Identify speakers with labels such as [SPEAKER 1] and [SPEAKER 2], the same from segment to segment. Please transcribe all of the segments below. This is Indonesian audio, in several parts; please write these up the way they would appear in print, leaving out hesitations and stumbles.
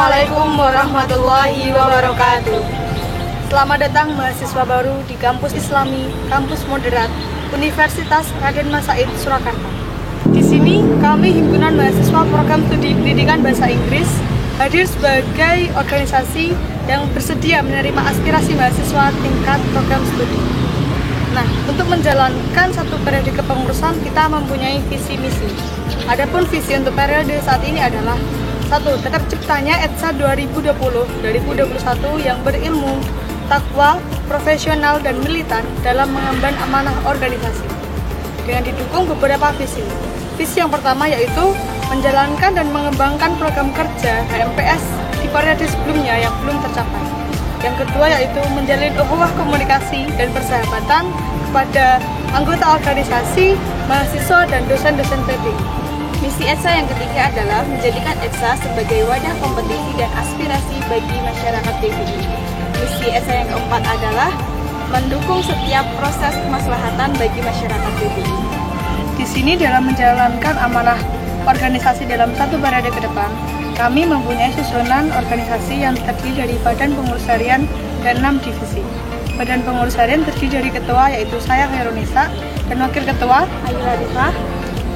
[SPEAKER 1] Assalamualaikum warahmatullahi wabarakatuh. Selamat datang mahasiswa baru di Kampus Islami, Kampus Moderat, Universitas Raden Mas Said, Surakarta. Di sini kami himpunan mahasiswa program studi pendidikan bahasa Inggris hadir sebagai organisasi yang bersedia menerima aspirasi mahasiswa tingkat program studi. Nah, untuk menjalankan satu periode kepengurusan kita mempunyai visi misi. Adapun visi untuk periode saat ini adalah 1. Tetap ciptanya ETSA 2020-2021 yang berilmu, takwa, profesional, dan militan dalam mengemban amanah organisasi. Dengan didukung beberapa visi. Visi yang pertama yaitu menjalankan dan mengembangkan program kerja HMPS di periode sebelumnya yang belum tercapai. Yang kedua yaitu menjalin ukhuwah komunikasi dan persahabatan kepada anggota organisasi, mahasiswa, dan dosen-dosen PB.
[SPEAKER 2] Misi ETSA yang ketiga adalah menjadikan ETSA sebagai wadah kompetisi dan aspirasi bagi masyarakat PBI. Misi ETSA yang keempat adalah mendukung setiap proses kemaslahatan bagi masyarakat PBI.
[SPEAKER 1] Di sini dalam menjalankan amanah organisasi dalam satu periode ke depan, kami mempunyai susunan organisasi yang terdiri dari Badan Pengurus Harian dan 6 divisi. Badan Pengurus Harian terdiri dari ketua yaitu saya Veronisa dan wakil ketua
[SPEAKER 2] Ayla Rifah,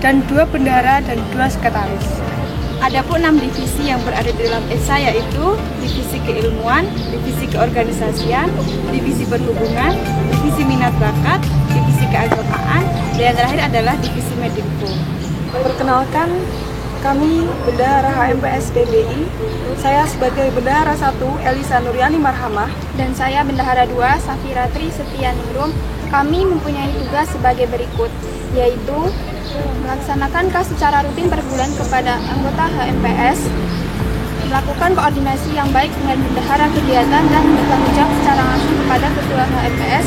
[SPEAKER 1] dan 2 bendahara dan 2 sekretaris.
[SPEAKER 2] Adapun 6 divisi yang berada di dalam ETSA yaitu divisi keilmuan, divisi keorganisasian, divisi perhubungan, divisi minat bakat, divisi keagamaan, dan yang terakhir adalah divisi Medinfo.
[SPEAKER 3] Perkenalkan, kami Bendahara HMPS PBI. Saya sebagai Bendahara 1 Elisa Nuriani Marhamah,
[SPEAKER 4] dan saya Bendahara 2 Safira Tri Setianingrum. Kami mempunyai tugas sebagai berikut, yaitu melaksanakan kas secara rutin per bulan kepada anggota HMPS, melakukan koordinasi yang baik dengan bendahara kegiatan dan bertanggung jawab secara langsung kepada ketua HMPS,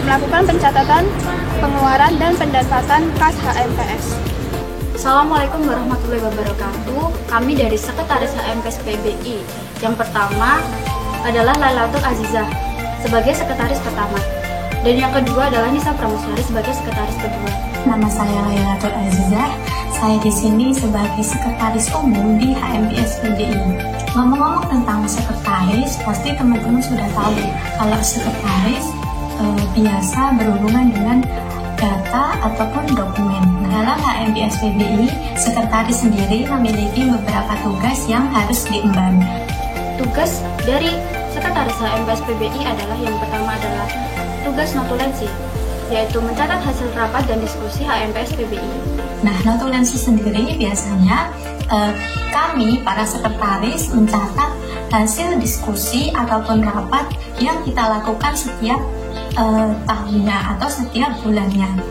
[SPEAKER 4] melakukan pencatatan, pengeluaran, dan pendapatan kas HMPS.
[SPEAKER 5] Assalamualaikum warahmatullahi wabarakatuh. Kami dari Sekretaris HMPS PBI. Yang pertama adalah Lailatul Azizah sebagai sekretaris pertama. Dan yang kedua adalah Nisa Pramusari sebagai sekretaris kedua.
[SPEAKER 6] Nama saya Lailatul Azizah. Saya di sini sebagai sekretaris umum di HMPS PBI. Ngomong-ngomong tentang sekretaris, pasti teman-teman sudah tahu kalau sekretaris biasa berhubungan dengan data ataupun dokumen. Dalam HMPS PBI, sekretaris sendiri memiliki beberapa tugas yang harus diemban.
[SPEAKER 5] Tugas dari sekretaris HMPS PBI adalah yang pertama adalah tugas notulensi, yaitu mencatat hasil rapat dan diskusi HMPS PBI.
[SPEAKER 6] Nah, notulensi sendiri biasanya kami para sekretaris mencatat hasil diskusi ataupun rapat yang kita lakukan setiap tahunnya atau setiap bulannya.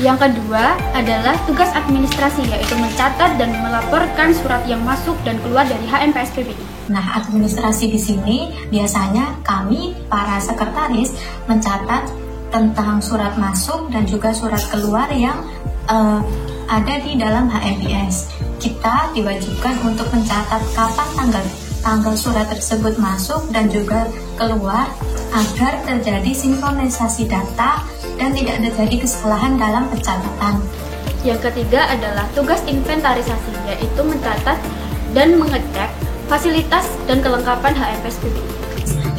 [SPEAKER 5] Yang kedua adalah tugas administrasi, yaitu mencatat dan melaporkan surat yang masuk dan keluar dari HMPS PBI.
[SPEAKER 6] Nah, administrasi di sini biasanya kami para sekretaris mencatat tentang surat masuk dan juga surat keluar yang ada di dalam HMPS. Kita diwajibkan untuk mencatat kapan tanggal surat tersebut masuk dan juga keluar agar terjadi sinkronisasi data dan tidak terjadi kesalahan dalam pencatatan.
[SPEAKER 5] Yang ketiga adalah tugas inventarisasi, yaitu mencatat dan mengecek fasilitas dan kelengkapan HMPS PBI.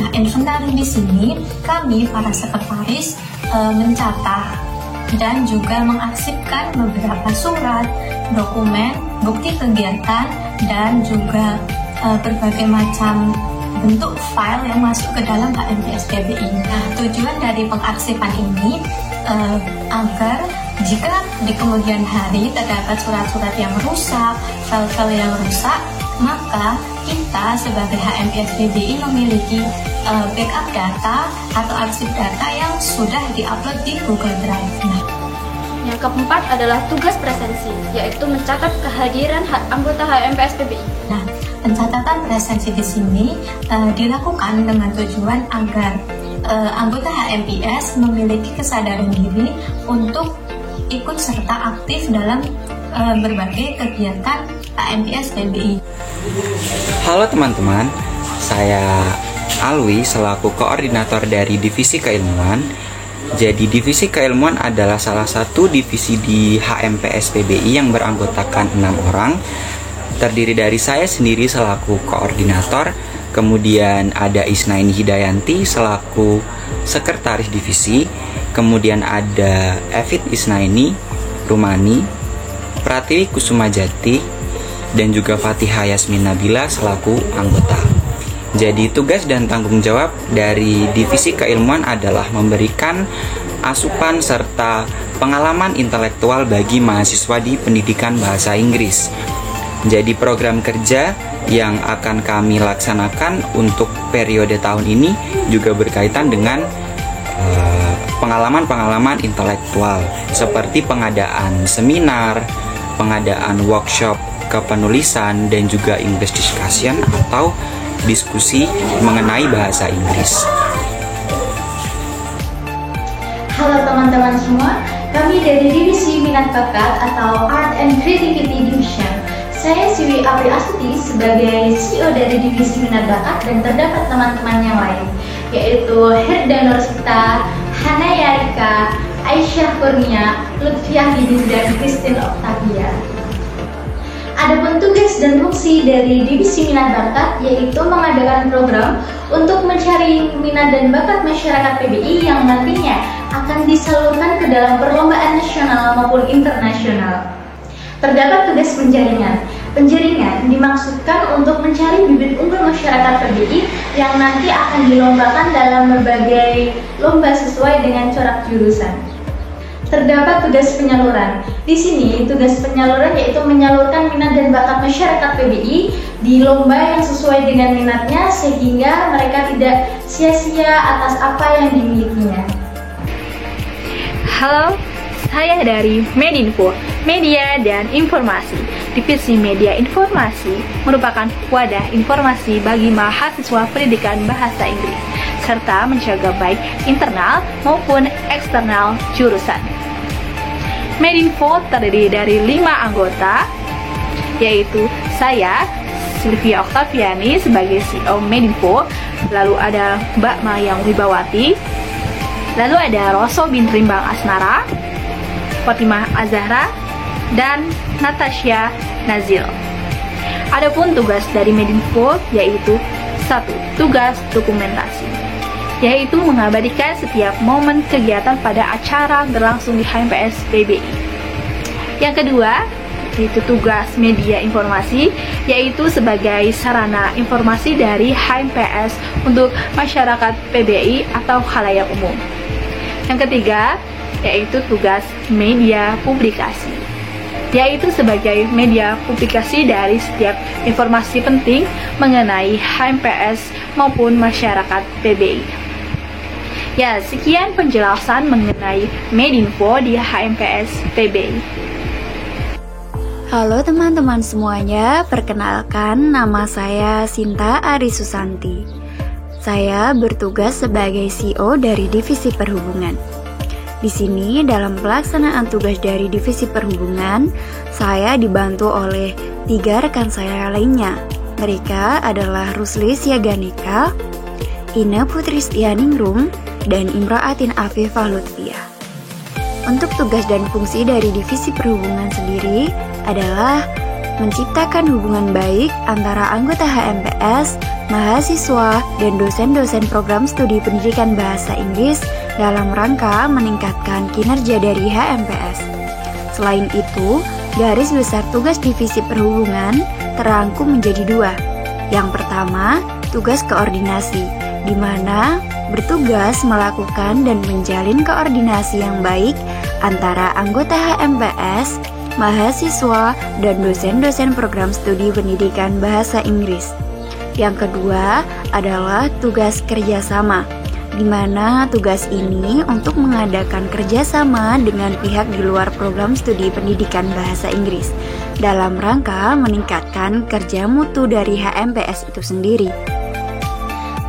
[SPEAKER 6] Nah, inventaris di sini kami para sekretaris mencatat dan juga mengarsipkan beberapa surat, dokumen, bukti kegiatan, dan juga berbagai macam bentuk file yang masuk ke dalam HMPS PBI. Nah, tujuan dari pengarsipan ini agar jika di kemudian hari terdapat surat-surat yang rusak, file-file yang rusak, maka kita sebagai HMPS PBI memiliki backup data atau arsip data yang sudah diupload di Google Drive. Nah,
[SPEAKER 5] yang keempat adalah tugas presensi, yaitu mencatat kehadiran anggota HMPS PBI.
[SPEAKER 6] Nah, pencatatan presensi di sini dilakukan dengan tujuan agar anggota HMPS memiliki kesadaran diri untuk ikut serta aktif dalam berbagai kegiatan HMPS PBI.
[SPEAKER 7] Halo teman-teman, saya Alwi selaku koordinator dari Divisi Keilmuan. Jadi Divisi Keilmuan adalah salah satu divisi di HMPS PBI yang beranggotakan 6 orang. terdiri dari saya sendiri selaku koordinator, kemudian ada Isnaini Hidayanti selaku sekretaris divisi, kemudian ada Evit Isnaini Rumani, Pratiwi Kusumajati, dan juga Fatihah Yasmin Nabila selaku anggota. Jadi tugas dan tanggung jawab dari divisi keilmuan adalah memberikan asupan serta pengalaman intelektual bagi mahasiswa di pendidikan bahasa Inggris. Jadi program kerja yang akan kami laksanakan untuk periode tahun ini juga berkaitan dengan pengalaman-pengalaman intelektual seperti pengadaan seminar, pengadaan workshop kepenulisan, dan juga English discussion atau diskusi mengenai bahasa Inggris.
[SPEAKER 6] Halo teman-teman semua, kami dari Divisi Minat Bakat atau Art and Creativity Division. Saya Siwi April Astuti sebagai CEO dari Divisi Minat Bakat, dan terdapat teman-teman yang lain, yaitu Herda Nursita, Hanaya Rika, Aisyah Kurnia, Lutfiah Didis, dan Christine Octavia. Adapun tugas dan fungsi dari Divisi Minat Bakat yaitu mengadakan program untuk mencari minat dan bakat masyarakat PBI yang nantinya akan disalurkan ke dalam perlombaan nasional maupun internasional. Terdapat tugas penjaringan. Penjaringan dimaksudkan untuk mencari bibit unggul masyarakat PBI yang nanti akan dilombakan dalam berbagai lomba sesuai dengan corak jurusan. Terdapat tugas penyaluran. Di sini tugas penyaluran yaitu menyalurkan minat dan bakat masyarakat PBI di lomba yang sesuai dengan minatnya sehingga mereka tidak sia-sia atas apa yang dimilikinya.
[SPEAKER 8] Halo, saya dari Medinfo, Media dan Informasi. Divisi Media Informasi merupakan wadah informasi bagi mahasiswa pendidikan bahasa Inggris serta menjaga baik internal maupun eksternal jurusan. Medinfo terdiri dari 5 anggota, yaitu saya, Sylvia Octaviani sebagai CEO Medinfo, lalu ada Mbak Mayang Wibawati, lalu ada Roso bin Rimbang Asnara, Fatimah Azahra, dan Natasha Nazil. Adapun tugas dari Medinfo yaitu 1. Tugas dokumentasi, yaitu mengabadikan setiap momen kegiatan pada acara berlangsung di HMPS PBI. Yang kedua, yaitu tugas media informasi, yaitu sebagai sarana informasi dari HMPS untuk masyarakat PBI atau khalayak umum. Yang ketiga, yaitu tugas media publikasi, yaitu sebagai media publikasi dari setiap informasi penting mengenai HMPS maupun masyarakat PBI. Ya, sekian penjelasan mengenai Medinfo di HMPS PBI.
[SPEAKER 9] Halo teman-teman semuanya, perkenalkan nama saya Sinta Ari Susanti. Saya bertugas sebagai CEO dari Divisi Perhubungan. Di sini dalam pelaksanaan tugas dari Divisi Perhubungan, saya dibantu oleh 3 rekan saya lainnya. Mereka adalah Rusli Siaganika, Ina Putri Stianingrum, dan Imra'atin Afifah Lutfiah. Untuk tugas dan fungsi dari Divisi Perhubungan sendiri adalah menciptakan hubungan baik antara anggota HMPS, mahasiswa, dan dosen-dosen program studi pendidikan bahasa Inggris dalam rangka meningkatkan kinerja dari HMPS. Selain itu, garis besar tugas Divisi Perhubungan terangkum menjadi 2. Yang pertama, tugas koordinasi, di mana bertugas melakukan dan menjalin koordinasi yang baik antara anggota HMPS, mahasiswa, dan dosen-dosen program studi pendidikan bahasa Inggris. Yang kedua adalah tugas kerjasama, di mana tugas ini untuk mengadakan kerjasama dengan pihak di luar program studi pendidikan bahasa Inggris dalam rangka meningkatkan kerja mutu dari HMPS itu sendiri.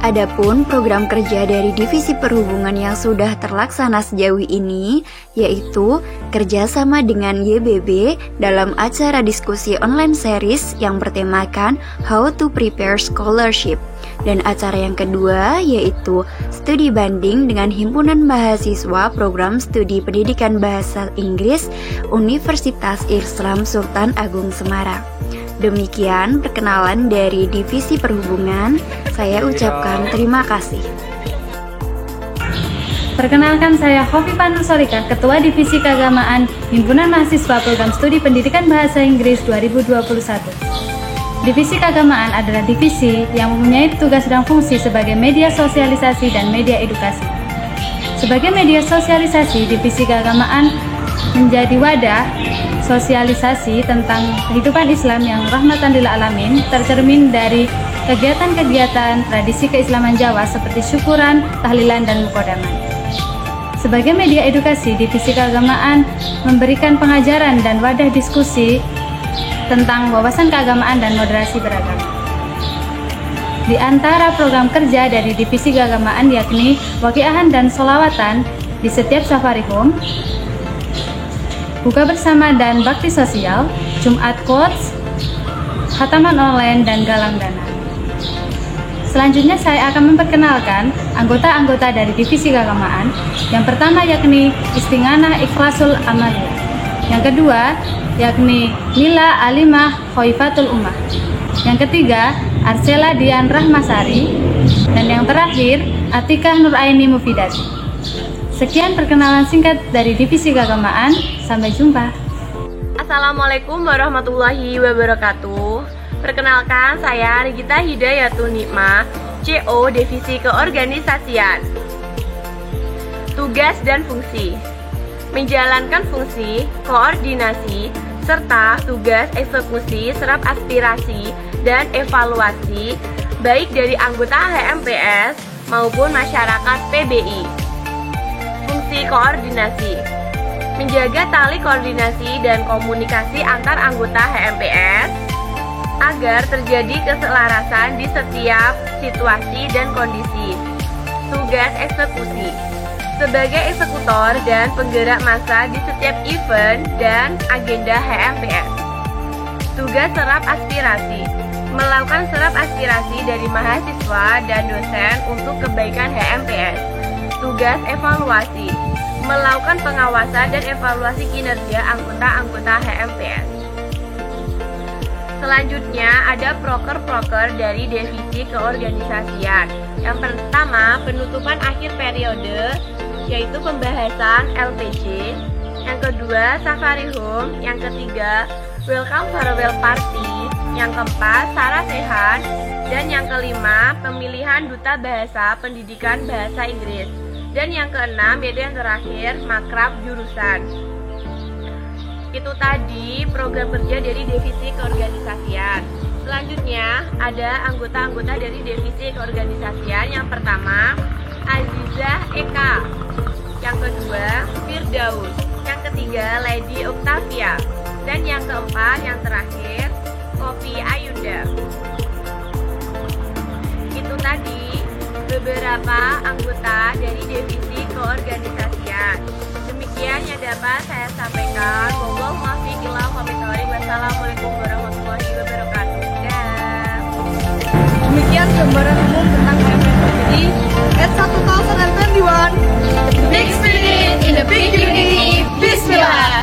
[SPEAKER 9] Adapun program kerja dari Divisi Perhubungan yang sudah terlaksana sejauh ini yaitu kerjasama dengan YBB dalam acara diskusi online series yang bertemakan How to Prepare Scholarship, dan acara yang kedua yaitu studi banding dengan Himpunan Mahasiswa Program Studi Pendidikan Bahasa Inggris Universitas Islam Sultan Agung Semarang. Demikian perkenalan dari Divisi Perhubungan. Saya ucapkan terima kasih.
[SPEAKER 8] Perkenalkan, saya Khofifah Nur Solika, Ketua Divisi Keagamaan Himpunan Mahasiswa Program Studi Pendidikan Bahasa Inggris 2021. Divisi Keagamaan adalah divisi yang mempunyai tugas dan fungsi sebagai media sosialisasi dan media edukasi. Sebagai media sosialisasi, Divisi Keagamaan menjadi wadah sosialisasi tentang kehidupan Islam yang rahmatan lil alamin, tercermin dari kegiatan-kegiatan tradisi keislaman Jawa seperti syukuran, tahlilan, dan muqaddaman. Sebagai media edukasi, Divisi Keagamaan memberikan pengajaran dan wadah diskusi tentang wawasan keagamaan dan moderasi beragama. Di antara program kerja dari Divisi Keagamaan yakni waqiahan dan sholawatan di setiap safari home, buka bersama dan bakti sosial, Jumat quotes, khataman online, dan galang dana. Selanjutnya saya akan memperkenalkan anggota-anggota dari Divisi Keagamaan. Yang pertama yakni Istighanah Ikhlasul Amaliyah. Yang kedua yakni Mila Alimah Khoifatul Ummah. Yang ketiga Arsela Dian Rahmasari. Dan yang terakhir Atikah Nuraini Mufidati. Sekian perkenalan singkat dari Divisi Keagamaan. Sampai jumpa.
[SPEAKER 10] Assalamualaikum warahmatullahi wabarakatuh. Perkenalkan, saya Regita Hidayatun Nikmah, CO Divisi Keorganisasian. Tugas dan fungsi: menjalankan fungsi koordinasi serta tugas eksekusi serap aspirasi dan evaluasi baik dari anggota HMPS maupun masyarakat PBI. Fungsi koordinasi: menjaga tali koordinasi dan komunikasi antar anggota HMPS agar terjadi keselarasan di setiap situasi dan kondisi. Tugas eksekusi: sebagai eksekutor dan penggerak massa di setiap event dan agenda HMPS. Tugas serap aspirasi: melakukan serap aspirasi dari mahasiswa dan dosen untuk kebaikan HMPS. Tugas evaluasi: melakukan pengawasan dan evaluasi kinerja anggota-anggota HMPS. Selanjutnya ada proker-proker dari Divisi Keorganisasian. Yang pertama, penutupan akhir periode, yaitu pembahasan LPG. Yang kedua, Safari Home. Yang ketiga, Welcome Farewell Party. Yang keempat, Sarah Sehat. Dan yang kelima, pemilihan Duta Bahasa Pendidikan Bahasa Inggris. Dan yang keenam, yaitu yang terakhir, Makrab Jurusan. Itu tadi program kerja dari Divisi Keorganisasian. Selanjutnya ada anggota-anggota dari Divisi Keorganisasian. Yang pertama, Azizah Eka. Yang kedua, Firdaus. Yang ketiga, Lady Octavia. Dan yang keempat, yang terakhir, Kopi Ayunda. Itu tadi beberapa anggota dari Divisi Keorganisasian. Demikian yang dapat saya sampaikan. Wassalamualaikum warahmatullahi wabarakatuh.
[SPEAKER 1] Demikian gambaran umum tentang HMPS PBI at 2021. The big spirit in the big unity. Bismillah.